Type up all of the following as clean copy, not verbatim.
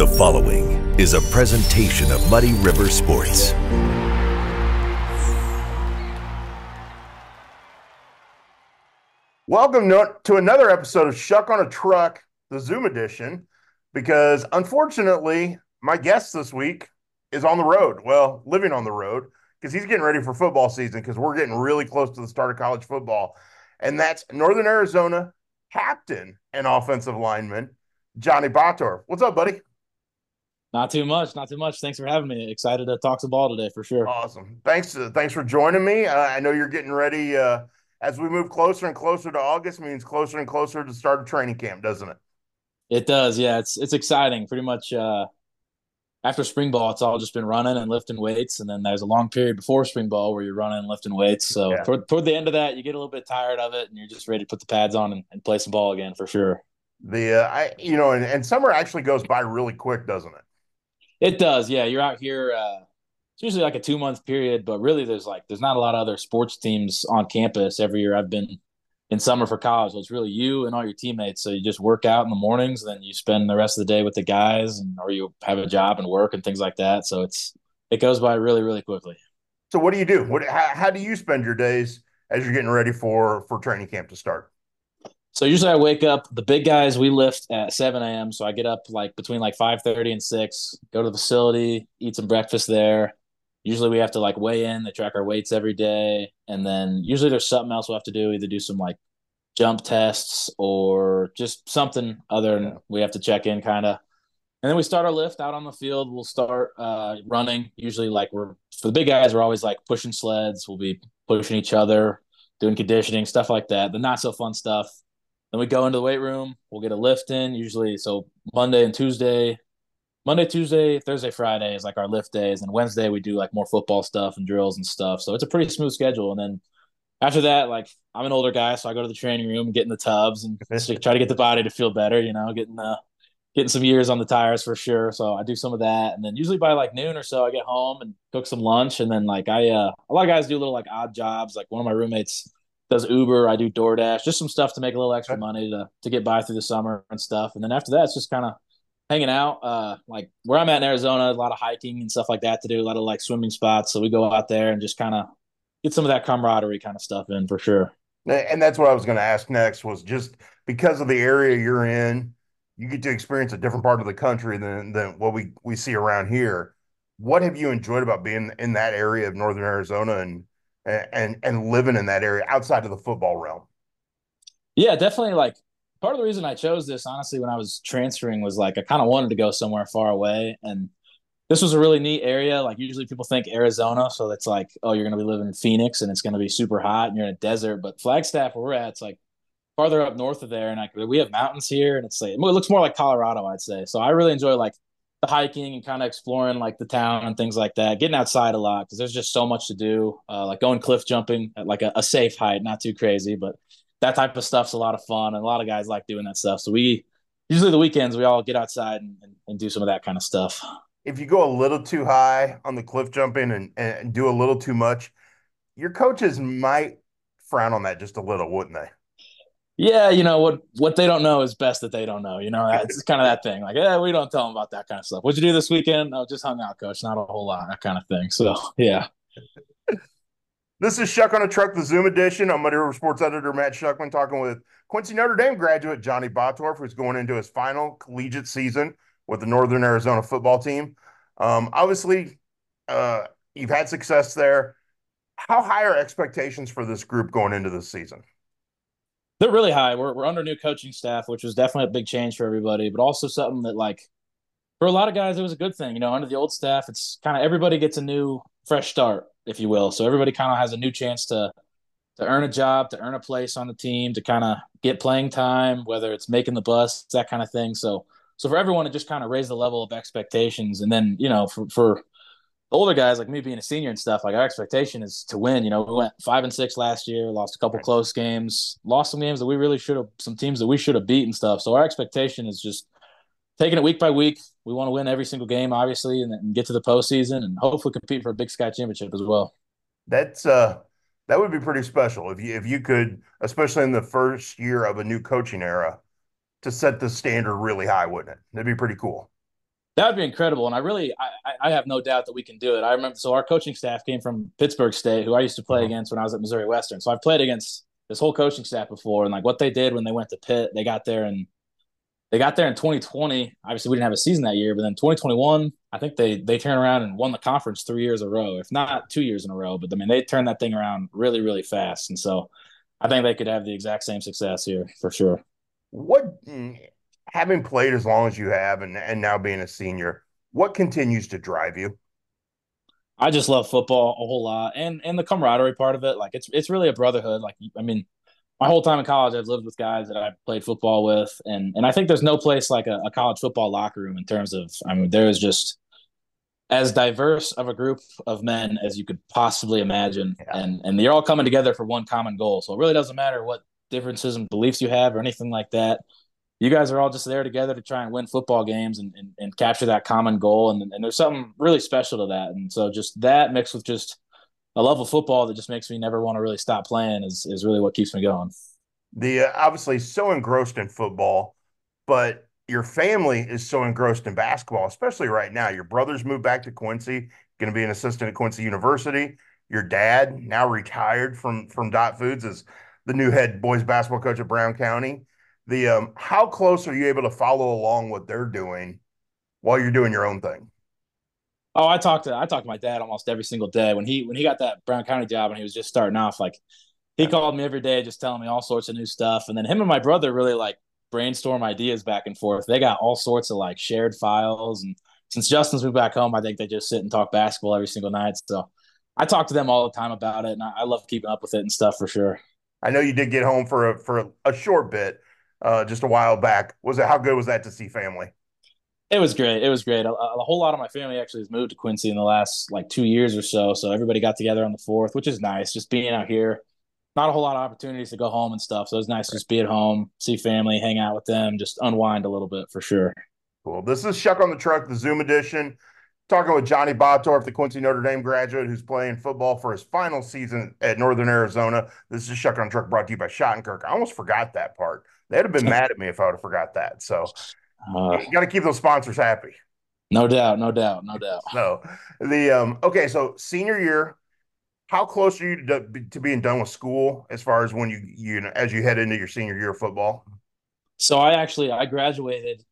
The following is a presentation of Muddy River Sports. Welcome to another episode of Schuck on a Truck, the Zoom edition, because unfortunately, my guest this week is on the road. Well, living on the road, because he's getting ready for football season, because we're getting really close to the start of college football. And that's Northern Arizona captain and offensive lineman, Jonny Bottorff. What's up, buddy? Not too much. Not too much. Thanks for having me. Excited to talk some ball today for sure. Awesome. Thanks for joining me. I know you're getting ready as we move closer and closer to August, means closer and closer to the start of training camp, doesn't it? It does. Yeah, it's exciting. Pretty much after spring ball, it's all just been running and lifting weights, and then there's a long period before spring ball where you're running and lifting weights. So Yeah. toward the end of that, you get a little bit tired of it, and you're just ready to put the pads on and play some ball again for sure. And summer actually goes by really quick, doesn't it? It does. Yeah, you're out here. It's usually like a 2 month period, but really there's not a lot of other sports teams on campus every year. I've been in summer for college. So it's really you and all your teammates. So you just work out in the mornings, then you spend the rest of the day with the guys, or you have a job and work and things like that. So it goes by really, really quickly. So what do you do? How do you spend your days as you're getting ready for training camp to start? So usually I wake up. The big guys, we lift at 7 a.m. So I get up between 5:30 and 6, go to the facility, eat some breakfast there. Usually we have to weigh in. They track our weights every day. And then usually there's something else we'll have to do, either do some jump tests or just something other than we have to check in kind of. And then we start our lift out on the field. We'll start running. Usually for the big guys, we're always pushing sleds. We'll be pushing each other, doing conditioning, stuff like that. The not so fun stuff. Then we go into the weight room. We'll get a lift in usually. So Monday, Tuesday, Thursday, Friday is our lift days. And Wednesday we do more football stuff and drills and stuff. So it's a pretty smooth schedule. And then after that, I'm an older guy, so I go to the training room and get in the tubs and try to get the body to feel better, getting some years on the tires for sure. So I do some of that. And then usually by noon or so, I get home and cook some lunch. And then a lot of guys do little odd jobs. One of my roommates does Uber. I do DoorDash, just some stuff to make a little extra money to get by through the summer and stuff. And then after that, it's just kind of hanging out. Where I'm at in Arizona, a lot of hiking and stuff like that to do, a lot of swimming spots. So we go out there and just kind of get some of that camaraderie kind of stuff in for sure. And that's what I was going to ask next, was just because of the area you're in, you get to experience a different part of the country than what we see around here. What have you enjoyed about being in that area of Northern Arizona and living in that area outside of the football realm? Yeah, definitely. Part of the reason I chose this, honestly, when I was transferring was I kind of wanted to go somewhere far away. And this was a really neat area. Usually people think Arizona. So it's oh, you're going to be living in Phoenix and it's going to be super hot and you're in a desert. But Flagstaff, where we're at, it's farther up north of there. And we have mountains here, and it looks more like Colorado, I'd say. So I really enjoy the hiking and kind of exploring the town and things like that, getting outside a lot because there's just so much to do. Going cliff jumping at a safe height, not too crazy, but that type of stuff's a lot of fun. And a lot of guys like doing that stuff. So we usually the weekends, we all get outside and do some of that kind of stuff. If you go a little too high on the cliff jumping and do a little too much, your coaches might frown on that just a little, wouldn't they? Yeah, what they don't know is best that they don't know. It's kind of that thing. We don't tell them about that kind of stuff. What'd you do this weekend? Oh, just hung out, coach. Not a whole lot, that kind of thing. So, yeah. This is Schuck on a Truck, the Zoom edition. I'm Muddy River Sports editor Matt Schuckman, talking with Quincy Notre Dame graduate Jonny Bottorff, who's going into his final collegiate season with the Northern Arizona football team. Obviously, you've had success there. How high are expectations for this group going into this season? They're really high. We're under new coaching staff, which was definitely a big change for everybody, but also something that for a lot of guys, it was a good thing. Under the old staff, it's kind of everybody gets a new fresh start, if you will. So everybody kind of has a new chance to earn a job, to earn a place on the team, to kind of get playing time, whether it's making the bus, that kind of thing. So for everyone to just kind of raise the level of expectations. And then, for the older guys like me being a senior and stuff, our expectation is to win. We went 5-6 last year, lost a couple close games, lost some games that we really should have, some teams that we should have beat and stuff. So our expectation is just taking it week by week. We want to win every single game, obviously, and then get to the postseason and hopefully compete for a Big Sky championship as well. That would be pretty special if you could, especially in the first year of a new coaching era, to set the standard really high, wouldn't it? That'd be pretty cool. That would be incredible. And I have no doubt that we can do it. I remember, so our coaching staff came from Pittsburgh State, who I used to play Mhm. against when I was at Missouri Western. So I've played against this whole coaching staff before. And like what they did when they went to Pitt, they got there in 2020. Obviously, we didn't have a season that year, but then 2021, I think they turned around and won the conference 3 years in a row, if not 2 years in a row. But I mean, they turned that thing around really, really fast. And so I think they could have the exact same success here for sure. What, having played as long as you have and now being a senior, what continues to drive you? I just love football a whole lot, and the camaraderie part of it. Like it's really a brotherhood. Like I mean, my whole time in college, I've lived with guys that I played football with, and I think there's no place like a college football locker room in terms of. I mean, there is just as diverse of a group of men as you could possibly imagine, Yeah. and they're all coming together for one common goal. So it really doesn't matter what differences and beliefs you have or anything like that. You guys are all just there together to try and win football games and capture that common goal. And there's something really special to that. And so just that mixed with just a love of football that just makes me never want to really stop playing is really what keeps me going. The obviously so engrossed in football, but your family is so engrossed in basketball, especially right now. Your brother's moved back to Quincy, going to be an assistant at Quincy University. Your dad, now retired from Dot Foods, is the new head boys basketball coach at Brown County. The how close are you able to follow along what they're doing while you're doing your own thing? Oh, I talk to my dad almost every single day. When he got that Brown County job and he was just starting off, like he Yeah. called me every day just telling me all sorts of new stuff. And then him and my brother really like brainstorm ideas back and forth. They got all sorts of like shared files. And since Justin's moved back home, I think they just sit and talk basketball every single night. So I talk to them all the time about it, and I love keeping up with it and stuff for sure. I know you did get home for a short bit, just a while back. Was it how good was that to see family? It was great. It was great. A whole lot of my family actually has moved to Quincy in the last like 2 years or so. So everybody got together on the fourth, which is nice. Just being out here, not a whole lot of opportunities to go home and stuff. So it was nice to just be at home, see family, hang out with them, just unwind a little bit for sure. Cool. This is Schuck on the Truck, the Zoom edition. Talking with Jonny Bottorff, the Quincy Notre Dame graduate who's playing football for his final season at Northern Arizona. This is Schuck on the Truck brought to you by Schottenkirk. I almost forgot that part. They'd have been mad at me if I would have forgot that. So Uh, you got to keep those sponsors happy. no doubt, no doubt, no doubt. So the okay, so senior year, how close are you to being done with school as far as when you know, as you head into your senior year of football? So I graduated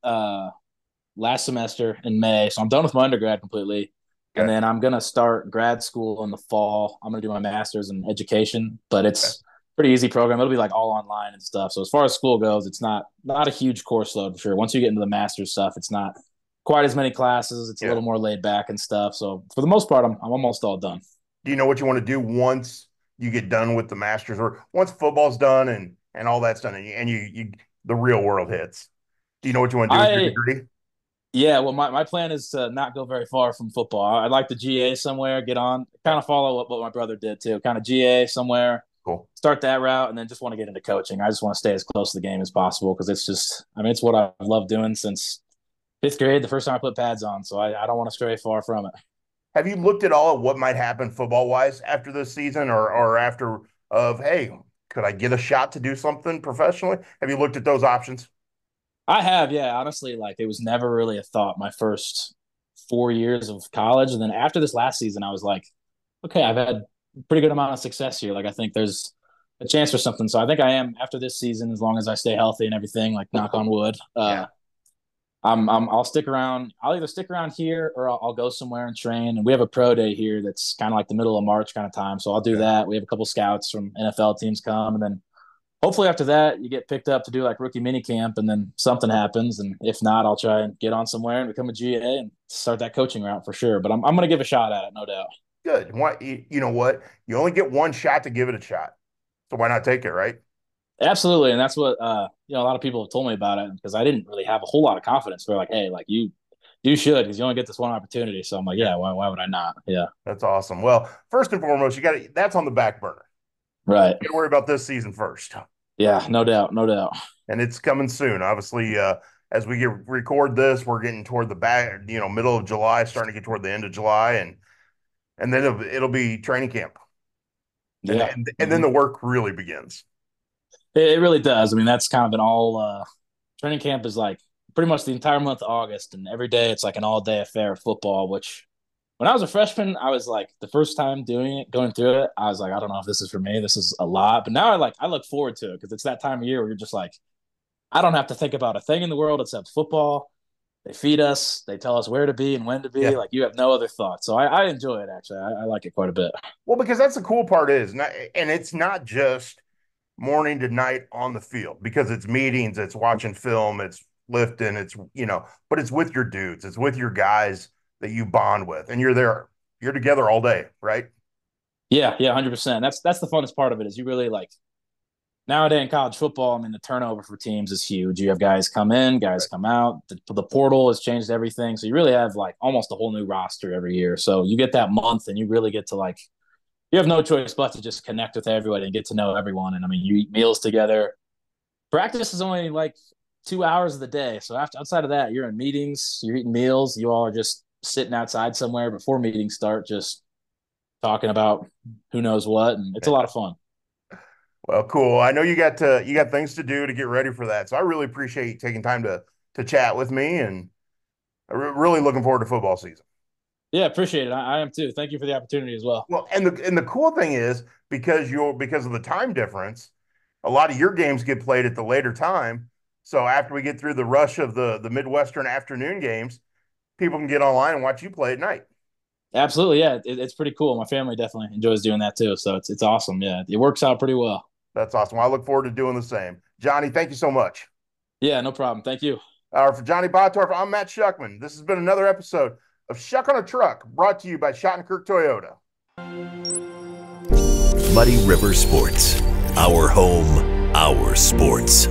last semester in May, so I'm done with my undergrad completely. And Okay. then I'm gonna start grad school in the fall. I'm gonna do my master's in education, but Okay. it's pretty easy program. It'll be like all online and stuff. So as far as school goes, it's not a huge course load for sure. Once you get into the master's stuff, it's not quite as many classes. It's a Yeah. little more laid back and stuff. So for the most part, I'm almost all done. Do you know what you want to do once you get done with the masters or once football's done and all that's done and you the real world hits? Do you know what you want to do with your I degree? Yeah, well, my plan is to not go very far from football. I'd like the GA somewhere, get on, Yeah. kind of follow what my brother did too, kind of GA somewhere, Cool. start that route, and then just want to get into coaching. I just want to stay as close to the game as possible because it's just, I mean, it's what I've loved doing since fifth grade, the first time I put pads on. So I don't want to stray far from it. Have you looked at all at what might happen football wise after this season or after of hey, could I get a shot to do something professionally? Have you looked at those options? I have, yeah, honestly, like it was never really a thought my first 4 years of college. And then after this last season, I was like, okay, I've had a pretty good amount of success here. Like I think there's a chance for something. So I think I am after this season, as long as I stay healthy and everything, like knock on wood. Yeah. I'll stick around. I'll either stick around here or I'll go somewhere and train. And we have a pro day here that's kind of like the middle of March kind of time. So I'll do Okay. that. We have a couple scouts from NFL teams come, and then hopefully after that you get picked up to do like rookie mini camp, and then something happens. And if not, I'll try and get on somewhere and become a GA and start that coaching route for sure. But I'm going to give a shot at it, no doubt. Good. What you know what? You only get one shot to give it a shot. So why not take it, right? Absolutely, and that's what a lot of people have told me about it because I didn't really have a whole lot of confidence. They're like, "Hey, like you should because you only get this one opportunity." So I'm like, Yeah. "Yeah, why would I not?" Yeah, That's awesome. Well, first and foremost, you got to that's on the back burner. right. You got to worry about this season first. Yeah, no doubt, no doubt. And it's coming soon. Obviously, as we get record this, we're getting toward the back, middle of July, starting to get toward the end of July, and then it'll be training camp, and Yeah, and then the work really begins. it really does. I mean, that's kind of an all training camp is like pretty much the entire month of August, and every day it's like an all day affair of football. Which when I was a freshman, I was like the first time doing it, going through it, I was like, I don't know if this is for me. This is a lot, but now I look forward to it because it's that time of year where you're just like, I don't have to think about a thing in the world except football. They feed us, they tell us where to be and when to be. Yeah. Like you have no other thoughts. So I enjoy it actually. I like it quite a bit. Well, because that's the cool part is, not, and it's not just morning to night on the field because it's meetings, it's watching film, it's lifting, it's, but it's with your dudes, it's with your guys that you bond with, and you're together all day, right? Yeah, 100%. That's the funnest part of it is you really like nowadays in college football. I mean, the turnover for teams is huge. You have guys come in, guys Right. come out. The portal has changed everything, so you really have like almost a whole new roster every year. So you get that month, and you really get to like you have no choice but to just connect with everybody and get to know everyone. And I mean, you eat meals together. Practice is only like 2 hours of the day, so outside of that, you're in meetings, you're eating meals. You all are just sitting outside somewhere before meetings start, just talking about who knows what, and it's a lot of fun. Well, cool. I know you got things to do to get ready for that, so I really appreciate you taking time to chat with me, and I'm really looking forward to football season. Yeah, appreciate it. I am too. Thank you for the opportunity as well. Well, and the cool thing is because of the time difference, a lot of your games get played at the later time. So after we get through the rush of the Midwestern afternoon games, people can get online and watch you play at night. Absolutely, yeah. It's pretty cool. My family definitely enjoys doing that too, so it's awesome. Yeah, it works out pretty well. That's awesome. Well, I look forward to doing the same. Johnny, thank you so much. Yeah, no problem. Thank you. For Jonny Bottorff, I'm Matt Schuckman. This has been another episode of Schuck on a Truck, brought to you by Schottenkirk Toyota. Muddy River Sports. Our home, our sports.